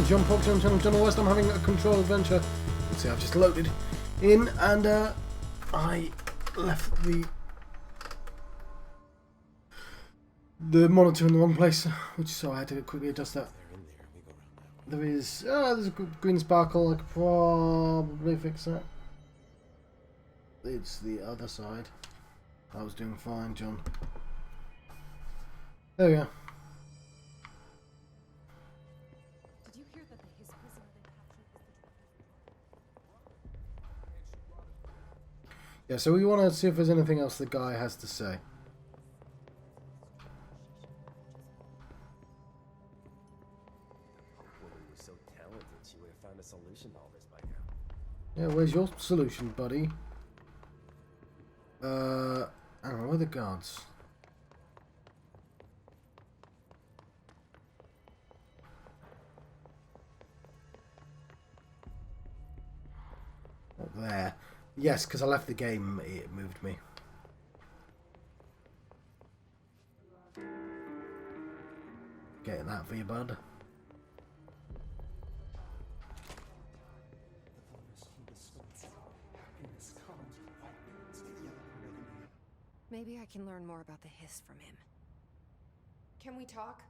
John Fox on channel John West. I'm having a control adventure. Let's see, I've just loaded in and I left the monitor in the wrong place, which so I had to quickly adjust that. There's a green sparkle. I could probably fix that. It's the other side. I was doing fine, John. There we go. Did you hear that his prisoner they captured is the Yeah, so we want to see if there's anything else the guy has to say. So talented, she would have found a solution to all this by now. Yeah, where's your solution, buddy? I don't know, where are the guards? Up there. Yes, because I left the game, it moved me. Getting that for you, bud. Maybe I can learn more about the hiss from him. Can we talk?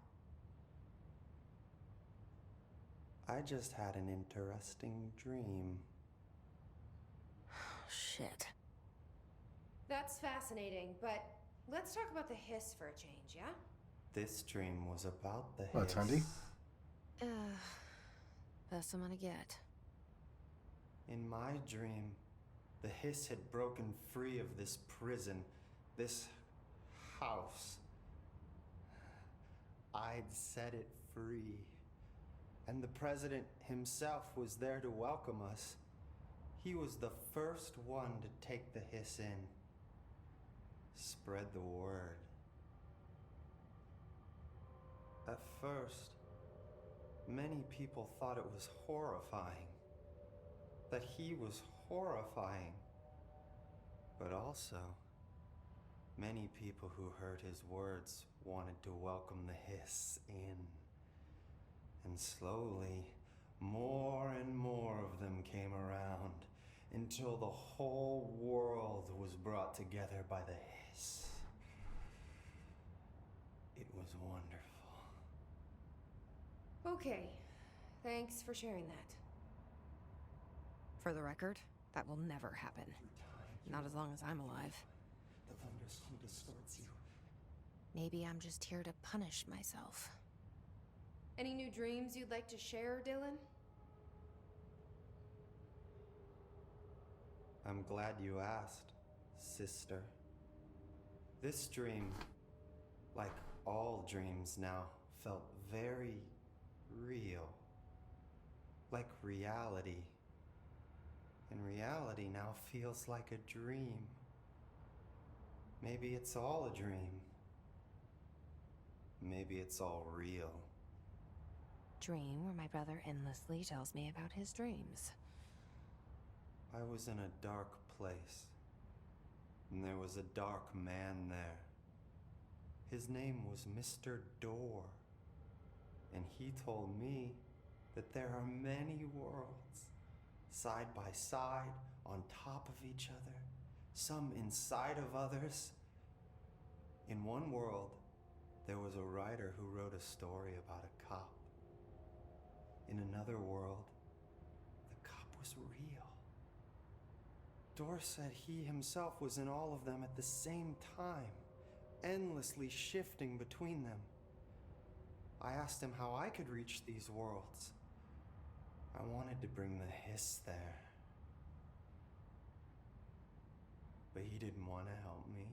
I just had an interesting dream. Shit. That's fascinating, but let's talk about the hiss for a change, yeah? This dream was about the hiss. Oh, it's handy. Best I'm gonna get. In my dream, the hiss had broken free of this prison, this house. I'd set it free. And the president himself was there to welcome us. He was the first one to take the hiss in. Spread the word. At first, many people thought it was horrifying. That he was horrifying. But also, many people who heard his words wanted to welcome the hiss in. And slowly, more and more of them came around until the whole world was brought together by the hiss. It was wonderful. Okay. Thanks for sharing that. For the record, that will never happen. Not as long as I'm alive. The thunderstorm distorts you. Maybe I'm just here to punish myself. Any new dreams you'd like to share, Dylan? I'm glad you asked, sister. This dream, like all dreams now, felt very real. Like reality. And reality now feels like a dream. Maybe it's all a dream. Maybe it's all real. Dream where my brother endlessly tells me about his dreams. I was in a dark place, and there was a dark man there. His name was Mr. Door, and he told me that there are many worlds, side by side, on top of each other, some inside of others. In one world, there was a writer who wrote a story about a cop. In another world, the cop was real. Dor said he himself was in all of them at the same time, endlessly shifting between them. I asked him how I could reach these worlds. I wanted to bring the hiss there. But he didn't want to help me.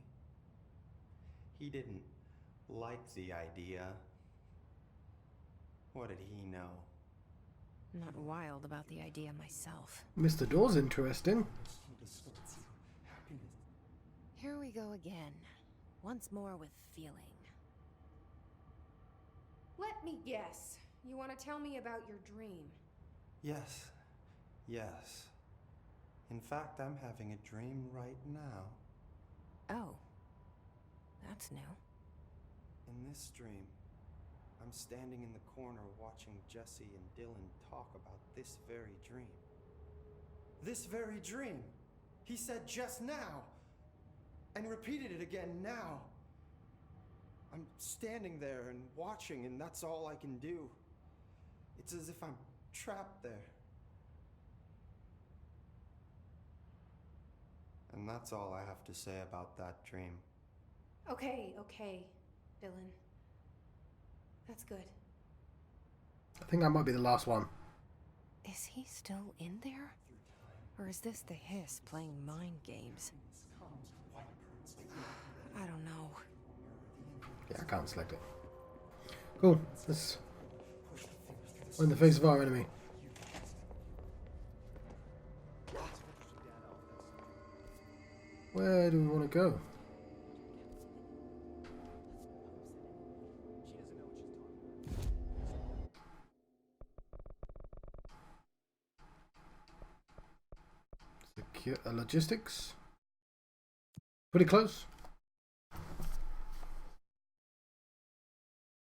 He didn't like the idea. What did he know? I'm not wild about the idea myself. Mr. Door's interesting. Here we go again. Once more with feeling. Let me guess. You want to tell me about your dream? Yes. Yes. In fact, I'm having a dream right now. Oh. That's new. In this dream, I'm standing in the corner watching Jesse and Dylan talk about this very dream. This very dream! He said just now! And repeated it again now. I'm standing there and watching, and that's all I can do. It's as if I'm trapped there. And that's all I have to say about that dream. Okay, Dylan. That's good. I think that might be the last one. Is he still in there? Or is this the Hiss playing mind games? I don't know. Yeah, I can't select it. Cool. Let's in the face of our enemy. Where do we want to go? Secure logistics. Pretty close.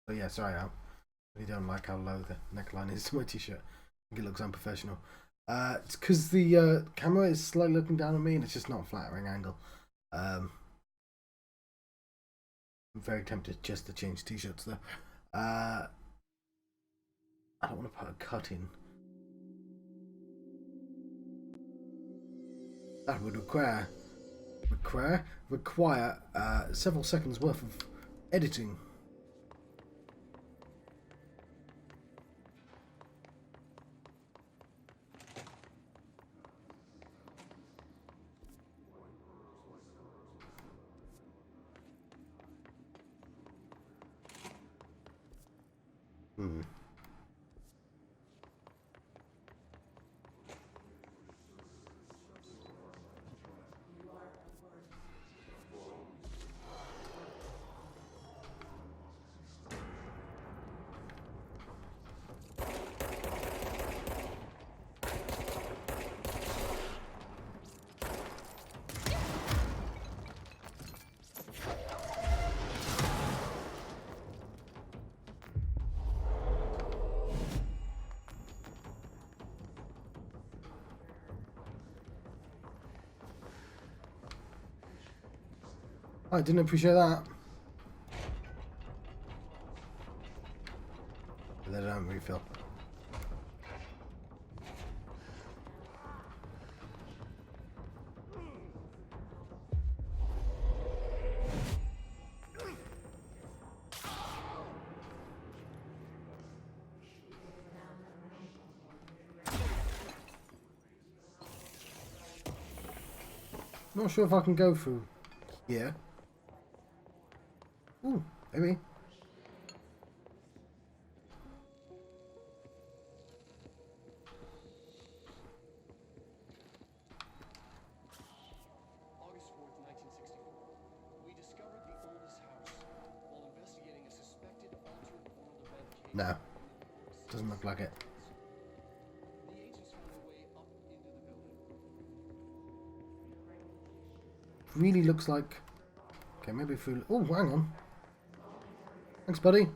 Oh yeah, sorry, I really don't like how low the neckline is to my t-shirt. I think it looks unprofessional. It's because the camera is slightly looking down on me and it's just not a flattering angle. I'm very tempted just to change t-shirts though. I don't want to put a cut in. That would require several seconds worth of editing. I didn't appreciate that. But they don't refill. Not sure if I can go through here. Ooh, maybe. August 4th, 1964. We discovered the oldest house while investigating a suspected altered world event case. No, doesn't look like it. The agents found their way up into the building. Really looks like. Okay, maybe through. Oh, hang on. Thanks, buddy.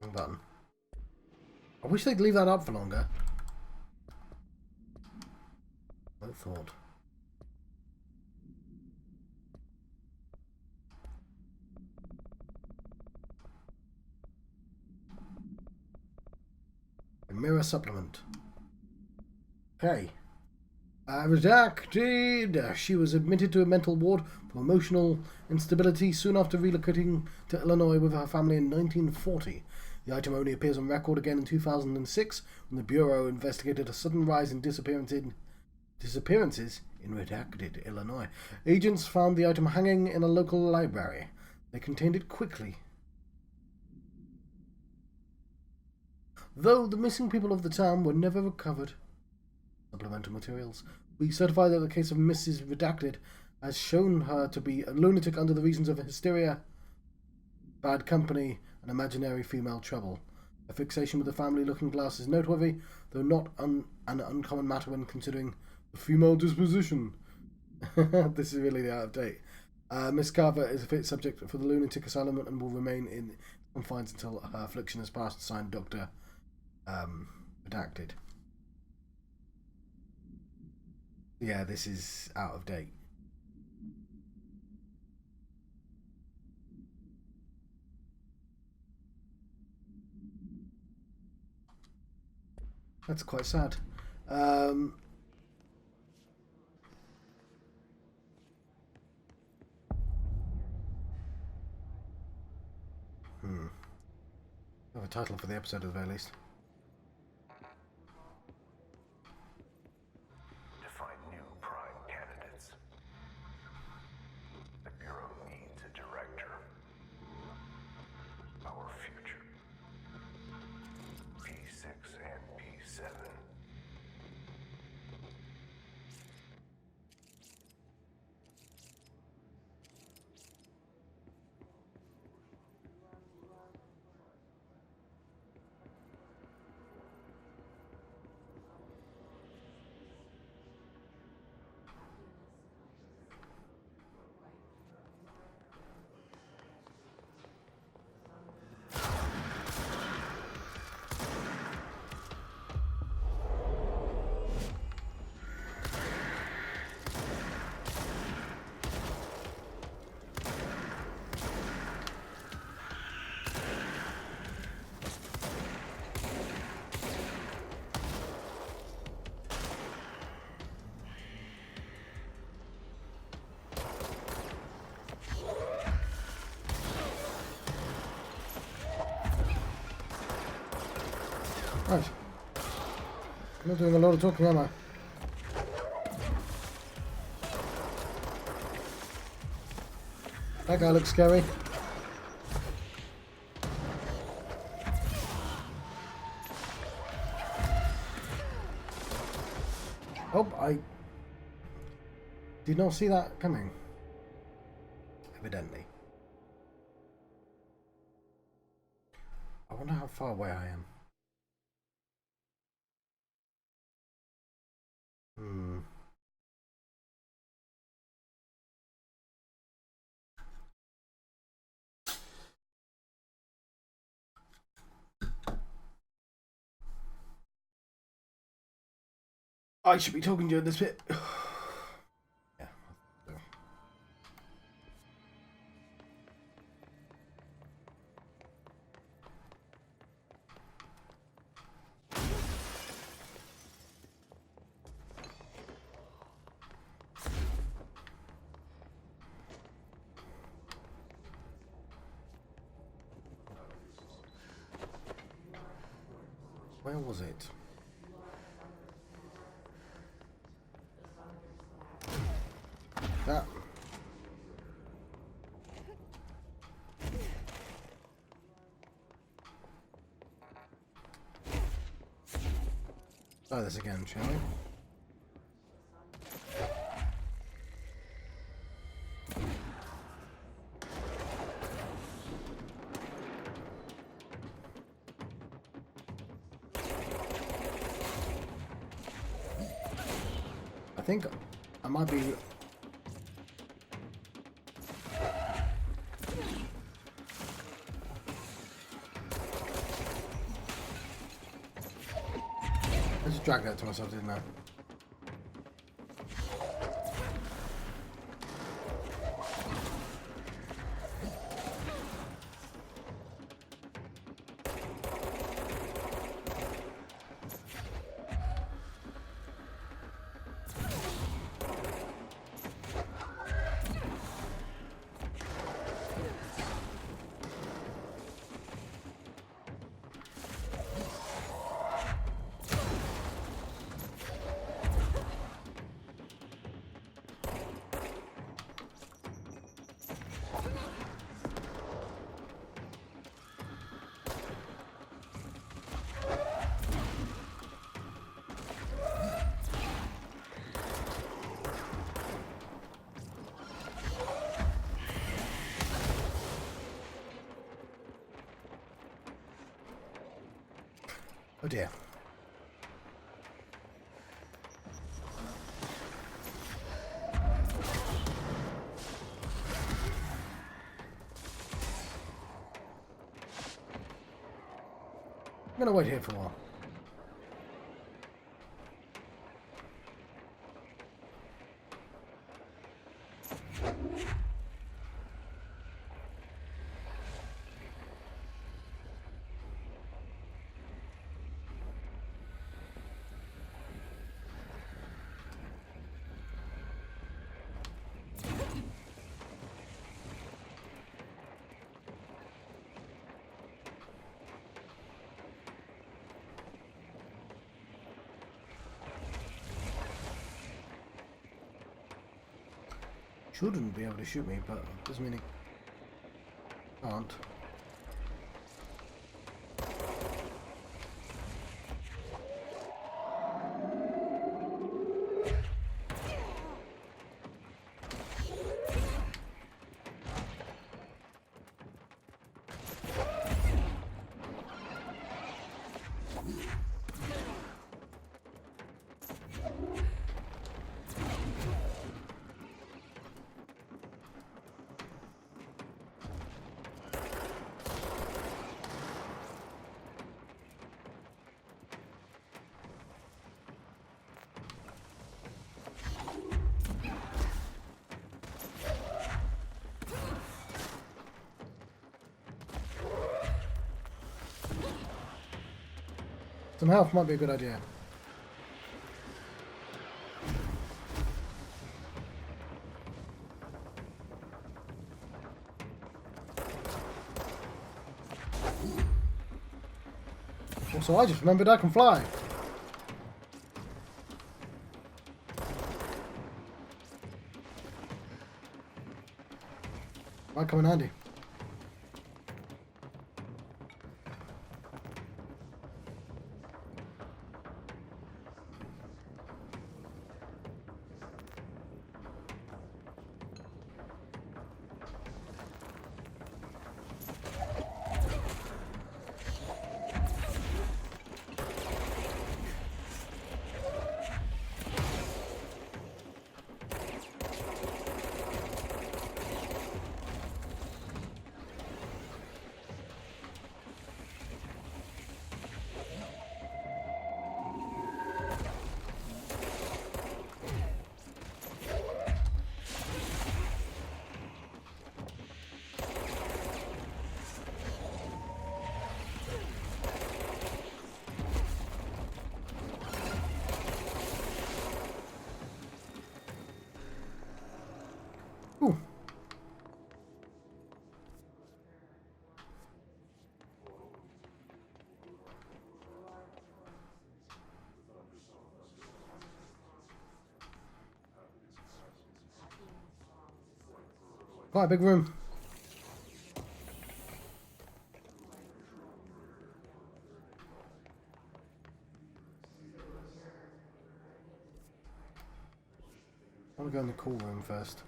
Wrong button. I wish they'd leave that up for longer. No thought. A mirror supplement. Okay. Redacted. She was admitted to a mental ward for emotional instability soon after relocating to Illinois with her family in 1940. The item only appears on record again in 2006 when the Bureau investigated a sudden rise in disappearances in Redacted, Illinois. Agents found the item hanging in a local library. They contained it quickly. Though the missing people of the town were never recovered. Supplemental materials. We certify that the case of Mrs. Redacted has shown her to be a lunatic under the reasons of hysteria, bad company, and imaginary female trouble. A fixation with the family looking glass is noteworthy, though not an uncommon matter when considering the female disposition. This is really out of date. Miss Carver is a fit subject for the lunatic asylum and will remain in confines until her affliction has passed. Signed, Dr. Redacted. Yeah, this is out of date. That's quite sad. Have a title for the episode at the very least. To find new prime candidates, the Bureau needs a director. Our future. P6 and P7. Right. I'm not doing a lot of talking, am I? That guy looks scary. Oh, I did not see that coming. Evidently. I wonder how far away I am. I should be talking during this bit. Yeah. Where was it? That. Try this again, shall we? I think I might be. I just dragged that to myself, didn't I? dear. I'm gonna wait here for a while. Shouldn't be able to shoot me, but doesn't mean he can't. Some health might be a good idea. Also, I just remembered I can fly. Might come in handy. Ooh. Quite a big room. I want to go in the cool room first.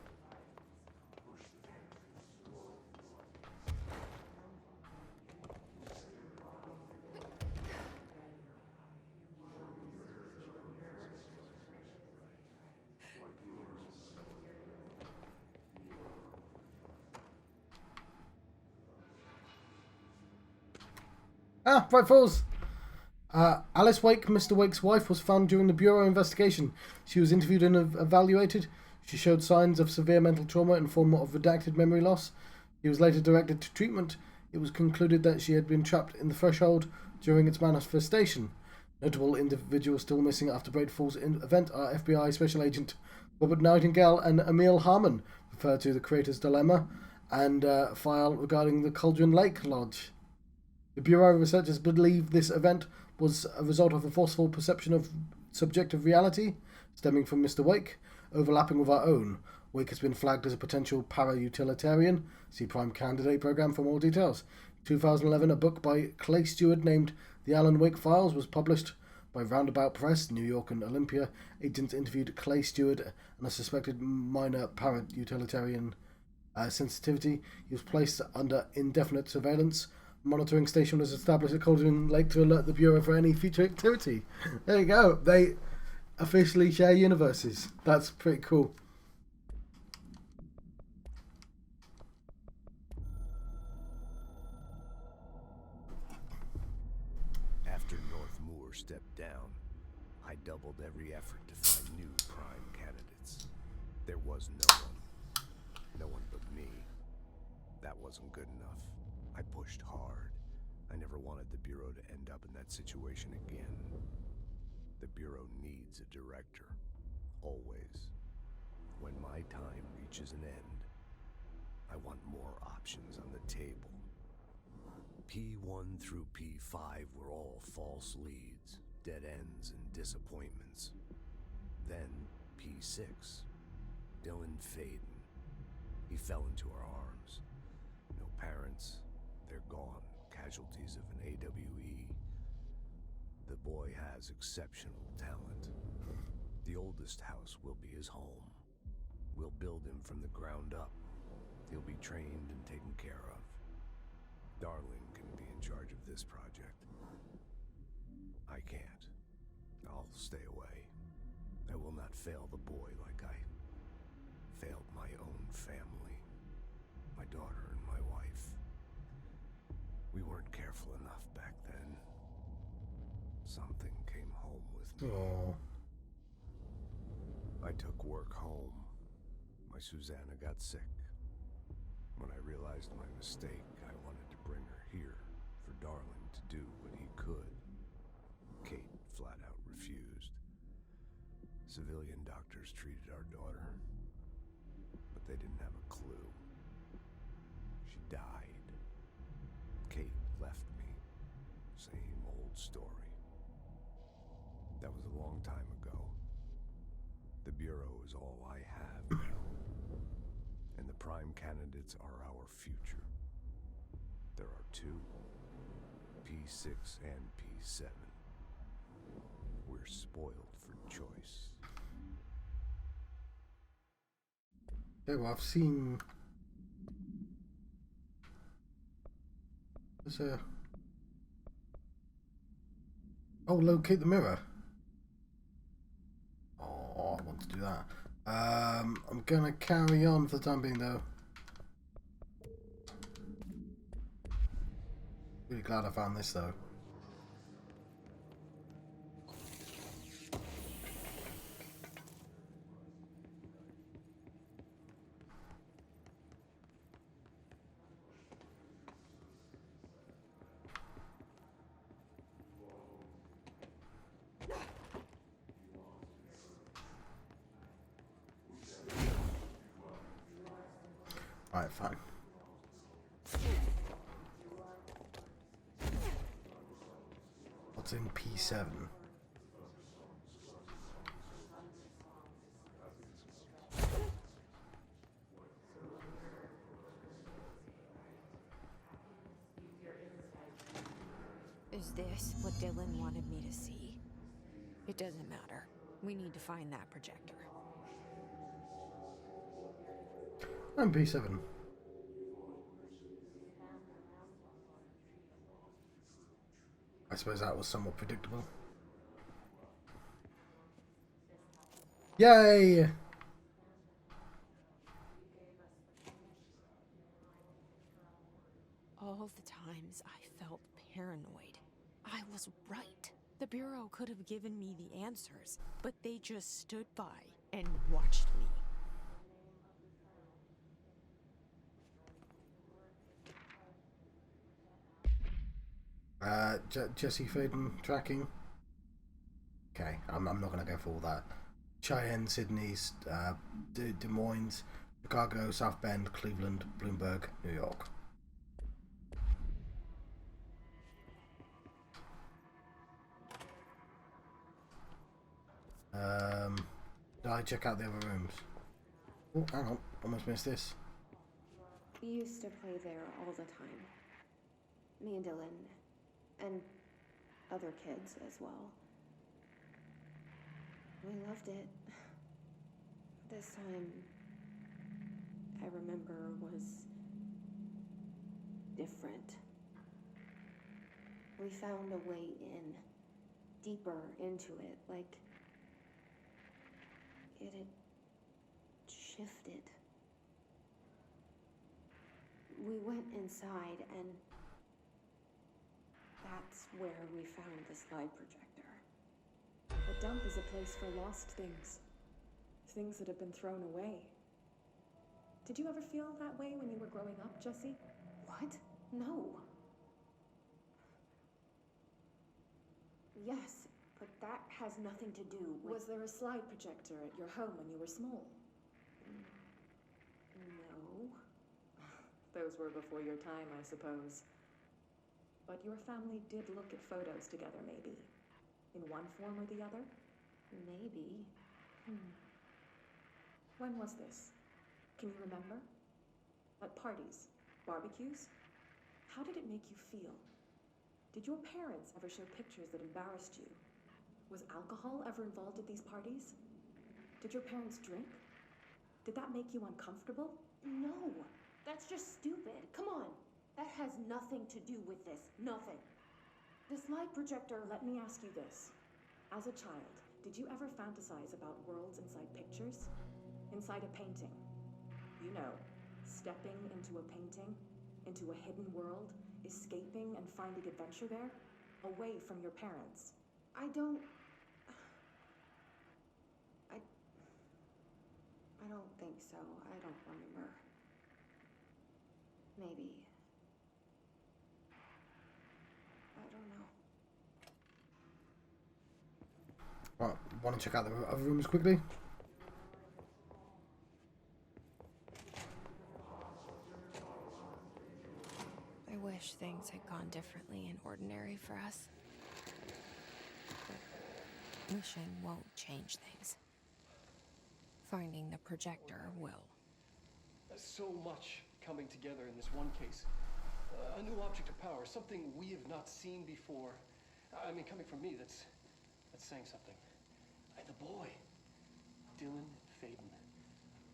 Ah, Bright Falls! Alice Wake, Mr. Wake's wife, was found during the Bureau investigation. She was interviewed and evaluated. She showed signs of severe mental trauma in form of redacted memory loss. She was later directed to treatment. It was concluded that she had been trapped in the threshold during its manifestation. Notable individuals still missing after Bright Falls event are FBI Special Agent Robert Nightingale and Emil Harmon, referred to the Creator's Dilemma, and file regarding the Cauldron Lake Lodge. The Bureau researchers believe this event was a result of a forceful perception of subjective reality stemming from Mr. Wake, overlapping with our own. Wake has been flagged as a potential para-utilitarian. See Prime Candidate Program for more details. In 2011, a book by Clay Stewart named The Alan Wake Files was published by Roundabout Press, New York and Olympia. Agents interviewed Clay Stewart and a suspected minor para-utilitarian sensitivity. He was placed under indefinite surveillance A monitoring station was established at Cauldron Lake to alert the Bureau for any future activity. There you go. They officially share universes. That's pretty cool. After North Moore stepped down, I doubled every effort to find new prime candidates. There was no one but me. That wasn't good enough. I pushed hard. I never wanted the Bureau to end up in that situation again. The Bureau needs a director. Always. When my time reaches an end, I want more options on the table. P1 through P5 were all false leads, dead ends, and disappointments. Then P6, Dylan Faden. He fell into our arms. No parents, they're gone, casualties of an AWE. The boy has exceptional talent. The oldest house will be his home. We'll build him from the ground up. He'll be trained and taken care of. Darling can be in charge of this project. I can't. I'll stay away. I will not fail the boy like I failed my own family. My daughter and my wife. We weren't careful enough back then. Something came home with me. Oh. I took work home. My Susanna got sick. When I realized my mistake, I wanted to bring her here for Darling to do what he could. Kate flat out refused. Civilian doctors treated our daughter, but they didn't have a clue. She died. Kate left me. Same old story. That was a long time ago. The Bureau is all I have now. And the prime candidates are our future. There are two, P6 and P7. We're spoiled for choice. Yeah, well, I've seen... There's a... Oh, locate the mirror. Oh, I want to do that. I'm gonna carry on for the time being, though. Really glad I found this, though. Alright, fine. What's in P7? Is this what Dylan wanted me to see? It doesn't matter. We need to find that projector. I'm P7. I suppose that was somewhat predictable. Yay! All the times I felt paranoid. I was right. The Bureau could have given me the answers, but they just stood by and watched me. Jesse Faden tracking. Okay, I'm not going to go for all that. Cheyenne, Sydney, Des Moines, Chicago, South Bend, Cleveland, Bloomberg, New York. Did I check out the other rooms? Oh, hang on. Almost missed this. We used to play there all the time. Me and Dylan. And other kids as well. We loved it. This time, I remember, was different. We found a way in. Deeper into it, like it had shifted. We went inside, and that's where we found the slide projector. A dump is a place for lost things. Things that have been thrown away. Did you ever feel that way when you were growing up, Jesse? What? No. Yes, but that has nothing to do with... Was there a slide projector at your home when you were small? No. Those were before your time, I suppose. But your family did look at photos together, maybe. In one form or the other? Maybe. When was this? Can you remember? At parties? Barbecues? How did it make you feel? Did your parents ever show pictures that embarrassed you? Was alcohol ever involved at these parties? Did your parents drink? Did that make you uncomfortable? No. That's just stupid. Come on. That has nothing to do with this. Nothing. The slide projector. Let me ask you this. As a child, did you ever fantasize about worlds inside pictures? Inside a painting? You know, stepping into a painting, into a hidden world, escaping and finding adventure there, away from your parents. I don't think so. I don't remember. Maybe. I don't know. Right, want to check out the other rooms quickly? I wish things had gone differently in Ordinary for us. But wishing won't change things. Finding the projector will. So much coming together in this one case. A new object of power, something we have not seen before. I mean, coming from me, that's saying something. The boy, Dylan Faden,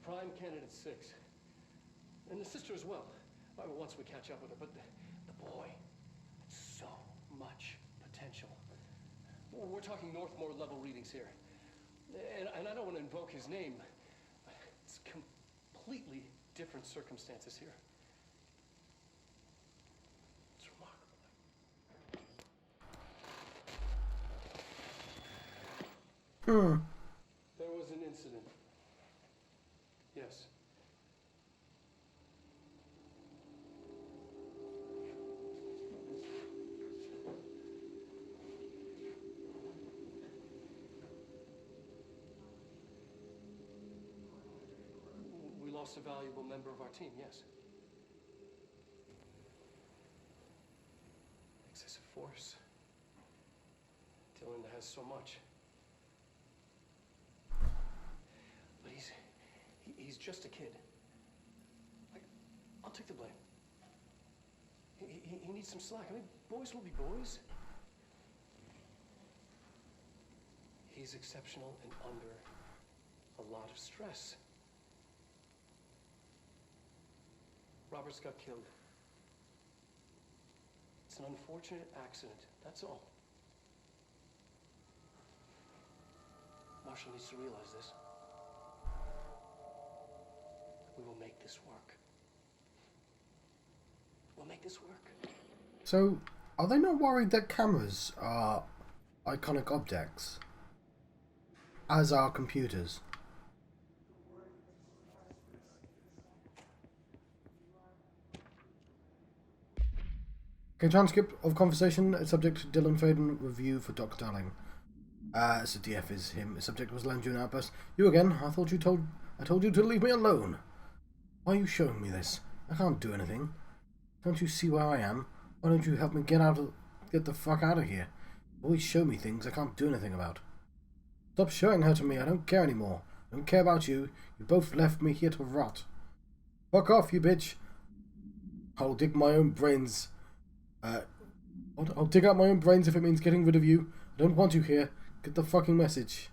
prime candidate 6, and the sister as well. Once we catch up with her, but the boy, so much potential. We're talking Northmore level readings here, and I don't want to invoke his name. It's completely different circumstances here. It's remarkable. There was an incident. Yes. We lost a valuable member of our team, yes. Excessive force. Dylan has so much. But he's just a kid. I'll take the blame. He needs some slack. I mean, boys will be boys. He's exceptional and under a lot of stress. Robert's got killed. It's an unfortunate accident, that's all. Marshall needs to realize this. We will make this work. We'll make this work. So, are they not worried that cameras are iconic objects? As are computers? Okay, transcript of conversation. Subject Dylan Faden. Review for Dr. Darling. So DF is him. The subject was Landry and outburst. You again? I told you to leave me alone. Why are you showing me this? I can't do anything. Don't you see where I am? Why don't you help me get the fuck out of here? Always show me things I can't do anything about. Stop showing her to me. I don't care anymore. I don't care about you. You both left me here to rot. Fuck off, you bitch. I'll dig my own brains. I'll dig out my own brains if it means getting rid of you. I don't want you here. Get the fucking message.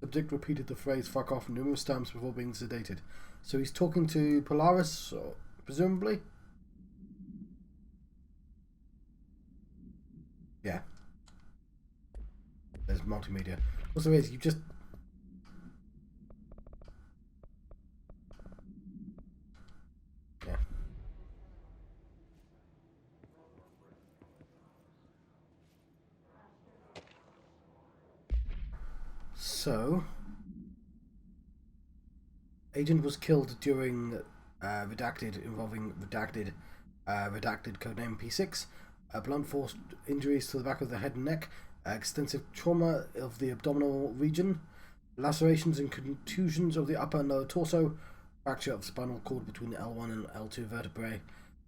Subject repeated the phrase fuck off numerous times before being sedated. So he's talking to Polaris, presumably? Yeah. There's multimedia. Also, is you just. Yeah. So, Agent was killed during redacted involving redacted codename P6. Blunt force injuries to the back of the head and neck, extensive trauma of the abdominal region, lacerations and contusions of the upper and lower torso, fracture of spinal cord between L1 and L2 vertebrae,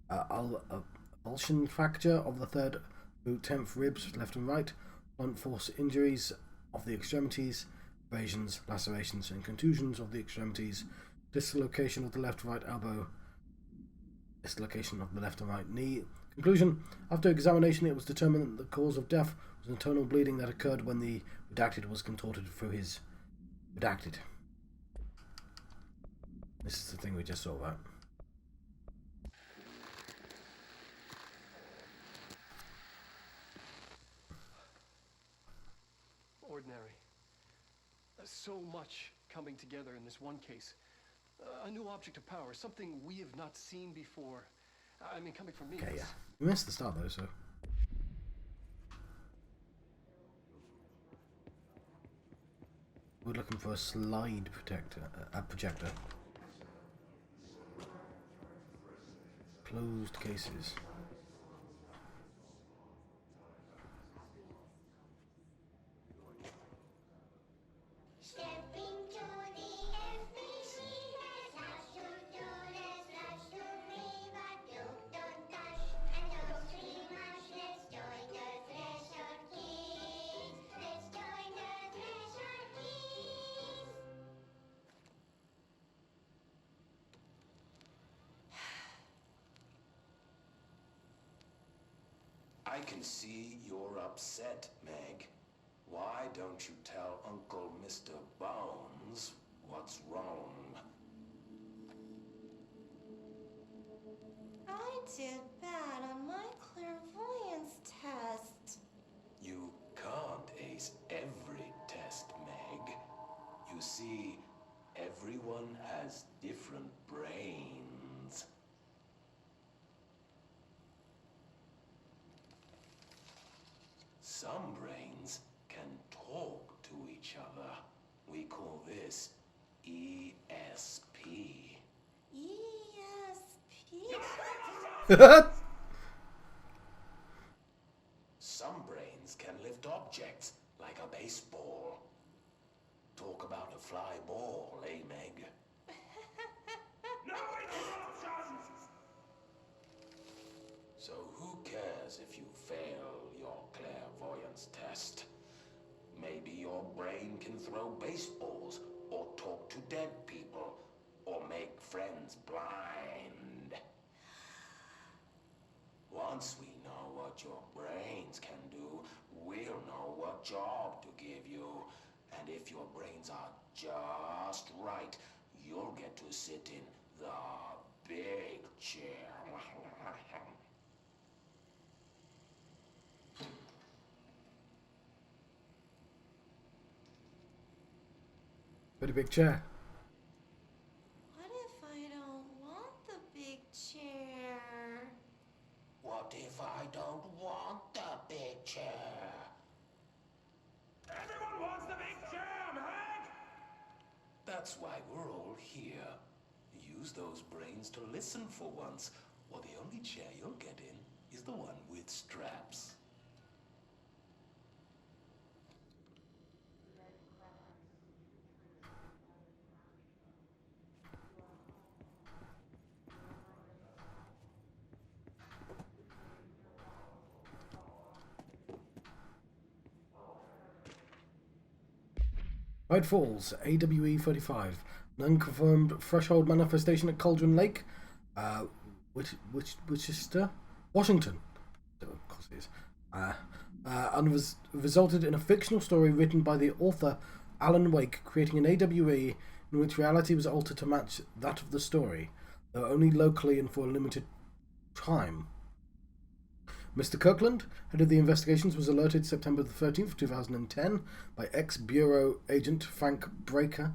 avulsion fracture of the 3rd through 10th ribs, left and right, blunt force injuries of the extremities, abrasions, lacerations and contusions of the extremities, dislocation of the left-right elbow, dislocation of the left and right knee. Conclusion: after examination, it was determined that the cause of death was internal bleeding that occurred when the redacted was contorted through his redacted. This is the thing we just saw about. Ordinary. So much coming together in this one case. A new object of power, something we have not seen before. I mean, coming from me. Okay, yeah. We missed the start though, so. We're looking for a slide projector. Closed cases. I can see you're upset, Meg. Why don't you tell Uncle Mr. Bones what's wrong? I did bad on my clairvoyance test. You can't ace every test, Meg. You see, everyone has different brains. Some brains can talk to each other. We call this ESP. ESP? Some brains can lift objects, like a baseball. Talk about a fly ball, eh, Meg? No interruptions! So who cares if you fail your clairvoyance test? Maybe your brain can throw baseballs, or talk to dead people, or make friends blind. Once we know what your brains can do, we'll know what job to give you. And if your brains are just right, you'll get to sit in the big chair. Pretty big chair. What if I don't want the big chair? What if I don't want the big chair? Everyone wants the big chair, Meg! That's why we're all here. Use those brains to listen for once, or the only chair you'll get in is the one with straps. White Falls, AWE 35, an unconfirmed threshold manifestation at Cauldron Lake, Worcester, Washington. Of course it is. And resulted in a fictional story written by the author Alan Wake, creating an AWE in which reality was altered to match that of the story, though only locally and for a limited time. Mr. Kirkland, head of the investigations, was alerted September the 13th, 2010, by ex-Bureau agent Frank Breaker,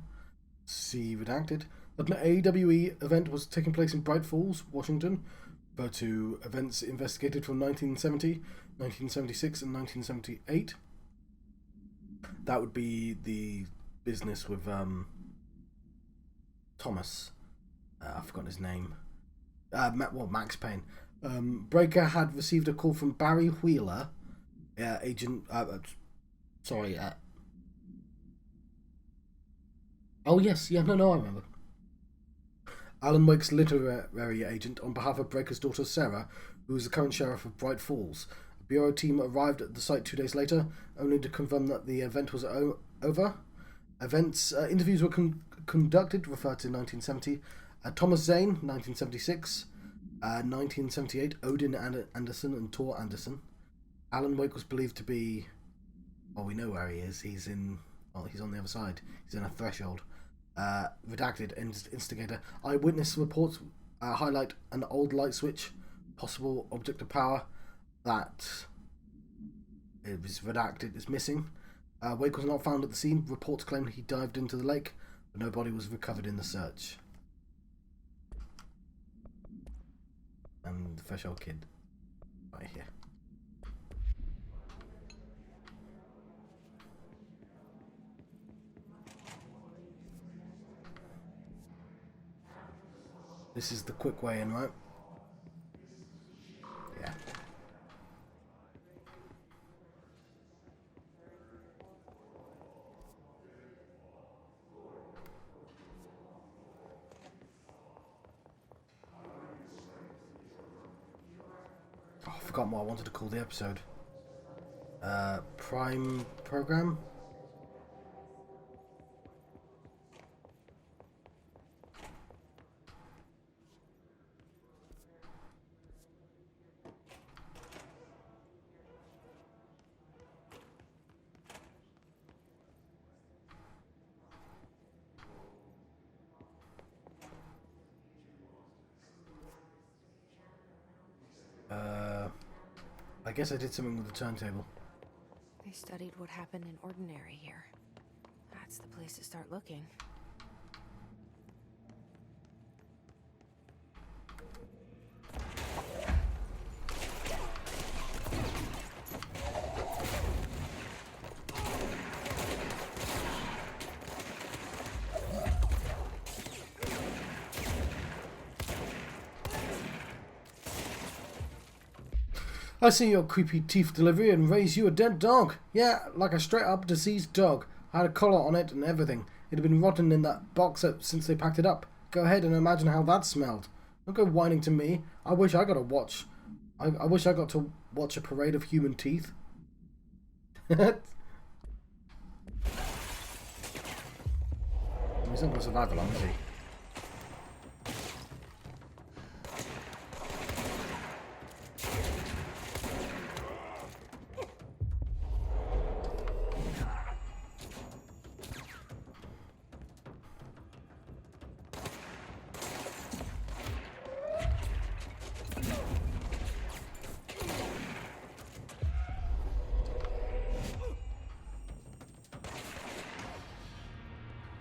see redacted, that an AWE event was taking place in Bright Falls, Washington, referred to events investigated from 1970, 1976, and 1978. That would be the business with Thomas. I've forgotten his name. Max Payne. Breaker had received a call from Barry Wheeler, agent. Oh yes, yeah, no, I remember. Alan Wake's literary agent on behalf of Breaker's daughter Sarah, who is the current sheriff of Bright Falls. A bureau team arrived at the site 2 days later, only to confirm that the event was over. Interviews were conducted, referred to 1970. Thomas Zane, 1976. 1978, Odin Anderson and Tor Anderson. Alan Wake was believed to be... Well, we know where he is. He's on the other side. He's in a threshold. Redacted, instigator. Eyewitness reports highlight an old light switch, possible object of power, that it was redacted, is missing. Wake was not found at the scene. Reports claim he dived into the lake, but no body was recovered in the search. And the threshold kid, right here. This is the quick way in, right? Yeah. Oh, I've forgotten what I wanted to call the episode. Prime program? I guess I did something with the turntable. They studied what happened in Ordinary here. That's the place to start looking. I see your creepy teeth delivery and raise you a dead dog. Yeah, like a straight up deceased dog. I had a collar on it and everything. It had been rotten in that box since they packed it up. Go ahead and imagine how that smelled. Don't go whining to me. I wish I got to watch. I wish I got to watch a parade of human teeth. He's not going to survive long, is he?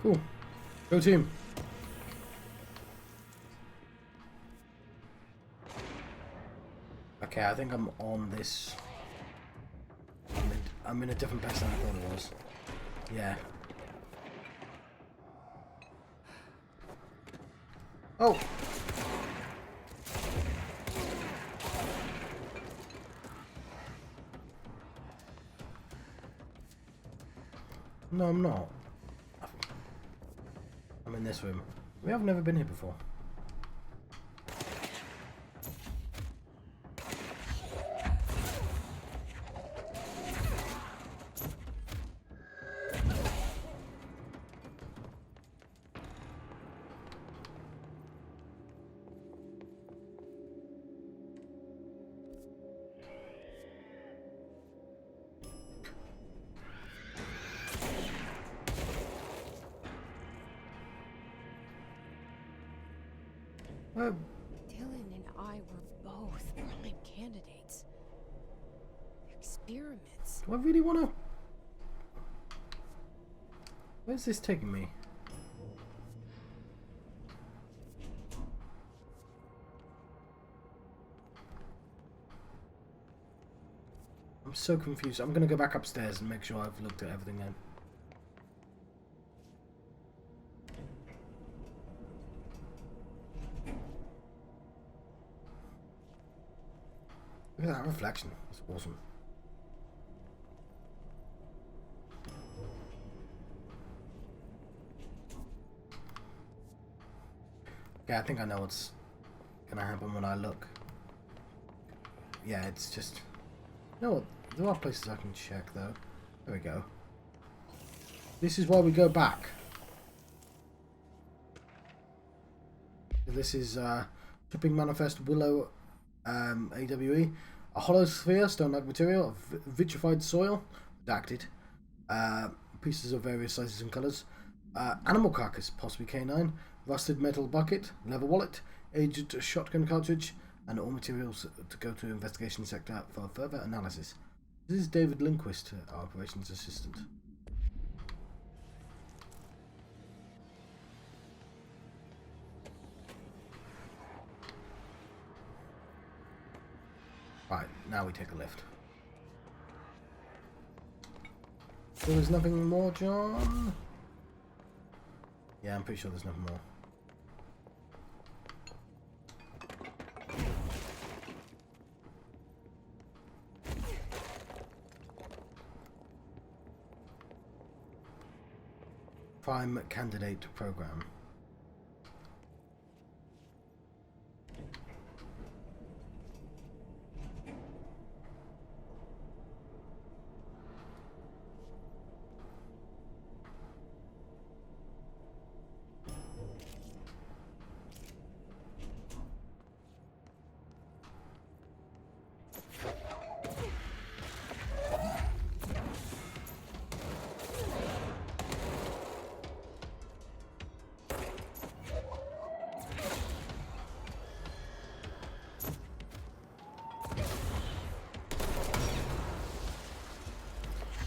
Cool. Go team. Okay, I think I'm on this. I'm in a different place than I thought it was. Yeah. Oh! No, I'm not. I'm in this room. We have never been here before. Dylan and I were both prime candidates. Pyramids. Do I really want to... Where's this taking me? I'm so confused. I'm going to go back upstairs and make sure I've looked at everything then. Look at that reflection. It's awesome. Yeah, I think I know what's going to happen when I look. Yeah, it's just... You know what? There are places I can check, though. There we go. This is why we go back. This is Shipping Manifest Willow AWE. A hollow sphere, stone-like material, of vitrified soil, redacted. Pieces of various sizes and colours. Animal carcass, possibly canine. Rusted metal bucket, leather wallet, aged shotgun cartridge, and all materials to go to investigation sector for further analysis. This is David Lindquist, our operations assistant. Right, now we take a lift. So there's nothing more, John? Yeah, I'm pretty sure there's nothing more. Prime candidate program.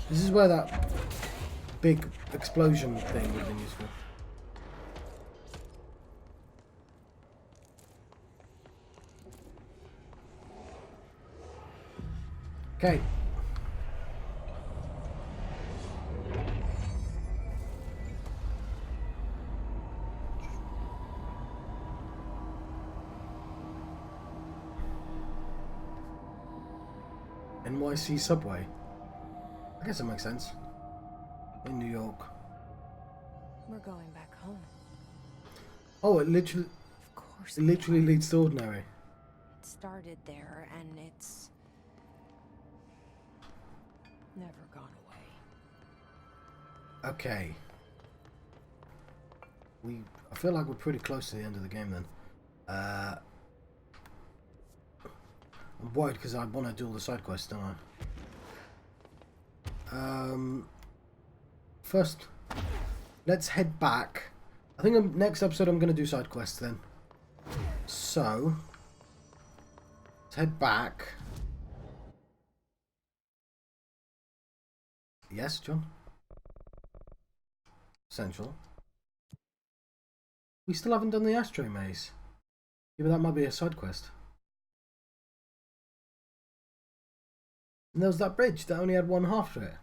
This is where that big explosion thing would have been useful. Okay. NYC subway. I guess that makes sense. In New York. We're going back home. Oh, it literally... Of course. It literally leads to ordinary. It started there, and it's never gone away. Okay. I feel like we're pretty close to the end of the game then. I'm worried because I want to do all the side quests, don't I? First, let's head back. I think next episode I'm going to do side quests then. So, let's head back. Yes, John? Central. We still haven't done the ashtray maze. Yeah, but that might be a side quest. And there was that bridge that only had one half to it.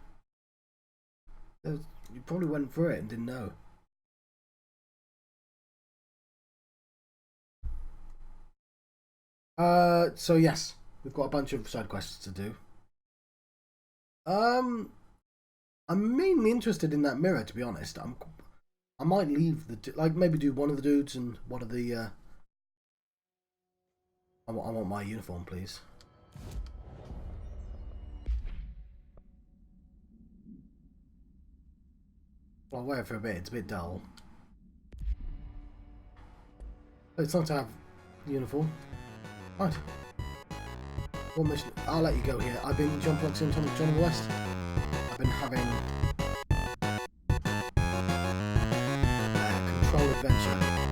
You probably went through it and didn't know. So yes, we've got a bunch of side quests to do. I'm mainly interested in that mirror, to be honest. I might leave maybe do one of the dudes and one of the. I want my uniform, please. Well, I'll wear it for a bit. It's a bit dull. But it's nice to have uniform. Right. One mission. I'll let you go here. I've been John Proxy and John West. I've been having a control adventure.